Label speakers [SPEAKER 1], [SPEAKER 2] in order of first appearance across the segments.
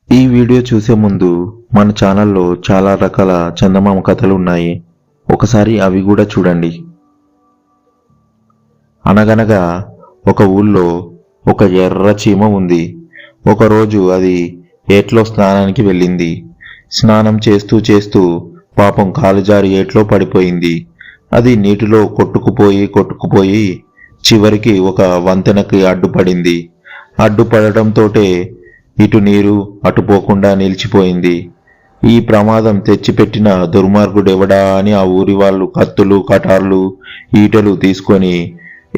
[SPEAKER 1] ఈ వీడియో చూసే ముందు మన ఛానల్లో చాలా రకాల చందమామ కథలు ఉన్నాయి. ఒకసారి అవి కూడా చూడండి. అనగనగా ఒక ఊళ్ళో ఒక ఎర్ర చీమ ఉంది. ఒకరోజు అది ఏట్లో స్నానానికి వెళ్ళింది. స్నానం చేస్తూ చేస్తూ పాపం కాలు జారి ఏట్లో పడిపోయింది. అది నీటిలో కొట్టుకుపోయి చివరికి ఒక వంతెనకి అడ్డుపడింది. అడ్డుపడటంతోటే ఇటు నీరు అటు పోకుండా నిలిచిపోయింది. ఈ ప్రమాదం తెచ్చిపెట్టిన దుర్మార్గుడెవడా అని ఆ ఊరి వాళ్ళు కత్తులు, కటార్లు, ఈటెలు తీసుకొని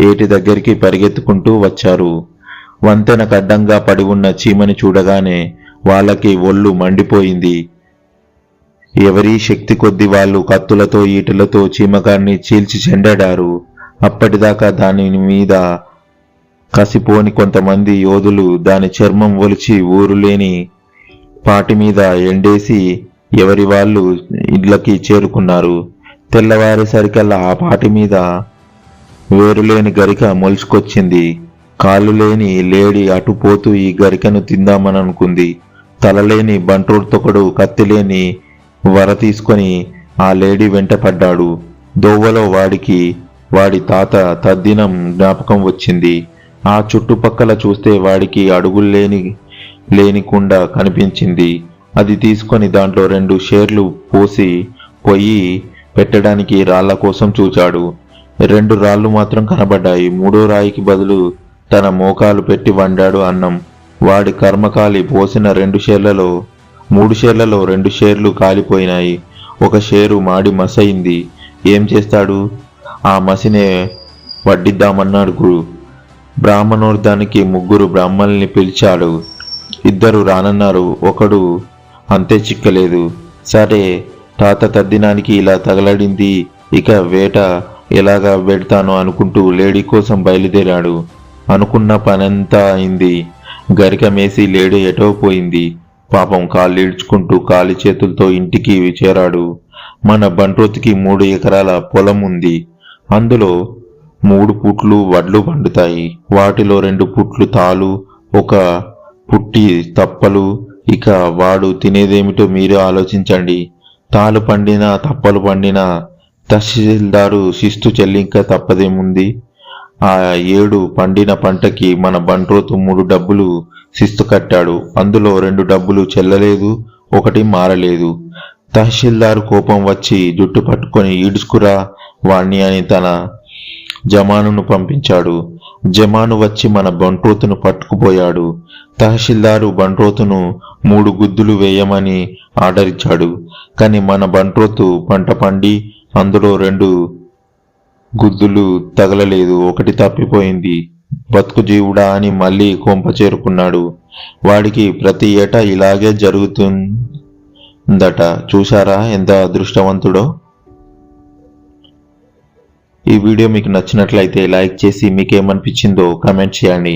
[SPEAKER 1] ఏటి దగ్గరికి పరిగెత్తుకుంటూ వచ్చారు. వంతెనకు అడ్డంగా పడి ఉన్న చీమని చూడగానే వాళ్ళకి ఒళ్ళు మండిపోయింది. ఎవరి శక్తి కొద్ది వాళ్ళు కత్తులతో, ఈటెలతో చీమగాన్ని చీల్చి చెండాడారు. అప్పటిదాకా దాని మీద కసిపోని కొంతమంది యోధులు దాని చర్మం ఒలిచి ఊరులేని పాటి మీద ఎండేసి ఎవరి వాళ్ళు ఇళ్లకి చేరుకున్నారు. తెల్లవారేసరికల్లా ఆ పాటి మీద వేరులేని గరిక మొలుచుకొచ్చింది. కాళ్ళు లేని లేడి అటుపోతూ ఈ గరికను తిందామననుకుంది. తలలేని బంట్రోడ్తొకడు కత్తిలేని వర తీసుకొని ఆ లేడీ వెంట పడ్డాడు. దోవలో వాడి తాత తద్దినం జ్ఞాపకం వచ్చింది. ఆ చుట్టుపక్కల చూస్తే వాడికి లేని కుండ కనిపించింది. అది తీసుకొని దాంట్లో 2 షేర్లు పోసి పొయ్యి పెట్టడానికి రాళ్ల కోసం చూచాడు. 2 రాళ్లు మాత్రం కనబడ్డాయి. 3వ రాయికి బదులు తన మోకాలు పెట్టి వండాడు అన్నం. వాడి కర్మకాలి పోసిన 3 షేర్లలో 2 షేర్లు కాలిపోయినాయి. 1 షేరు మాడి మసయింది. ఏం చేస్తాడు? ఆ మసినే వడ్డిద్దామన్నాడు గురు. బ్రాహ్మణోర్ధానికి 3 బ్రాహ్మణుల్ని పిలిచాడు. 2 రానన్నారు. ఒకడు అంతే చిక్కలేదు. సరే, తాత తద్దినానికి ఇలా తగలడింది, ఇక వేట ఎలాగా పెడతానో అనుకుంటూ లేడీ కోసం బయలుదేరాడు. అనుకున్న పనంతా అయింది. గరిక మేసి లేడీ ఎటో పోయింది. పాపం కాళ్ళీడ్చుకుంటూ కాలి చేతులతో ఇంటికి చేరాడు. మన బంట్రోతికి 3 ఎకరాల పొలం ఉంది. అందులో 3 పుట్లు వడ్లు పండుతాయి. వాటిలో 2 పుట్లు తాలు, 1 పుట్టి తప్పలు. ఇక వాడు తినేదేమిటో మీరే ఆలోచించండి. తాలు పండినా తప్పలు పండినా తహసీల్దారు శిస్తు చెల్లింక తప్పదేముంది. ఆ 7 పండిన పంటకి మన బంట్రోతు 3 డబ్బులు శిస్తు కట్టాడు. అందులో 2 డబ్బులు చెల్లలేదు, 1 మారలేదు. తహసీల్దారు కోపం వచ్చి జుట్టు పట్టుకొని ఈడ్చుకురా వాణ్ణి అని తన జమానును పంపించాడు. జమాను వచ్చి మన బంట్రోతును పట్టుకుపోయాడు. తహసీల్దారు బంట్రోతును 3 గుద్దులు వేయమని ఆర్డర్ ఇచ్చాడు. కానీ మన బంట్రోతు పంట పండి అందులో 2 గుద్దులు తగలలేదు, 1 తప్పిపోయింది. బతుకు జీవుడా అని మళ్ళీ కొంప చేరుకున్నాడు. వాడికి ప్రతి ఏటా ఇలాగే జరుగుతుందట. చూశారా ఎంత అదృష్టవంతుడో. ఈ వీడియో మీకు నచ్చినట్లయితే లైక్ చేసి మీకేమనిపించిందో కామెంట్ చేయండి.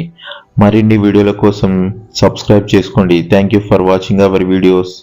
[SPEAKER 1] మరిన్ని వీడియోల కోసం సబ్స్క్రైబ్ చేసుకోండి. Thank you for watching our videos.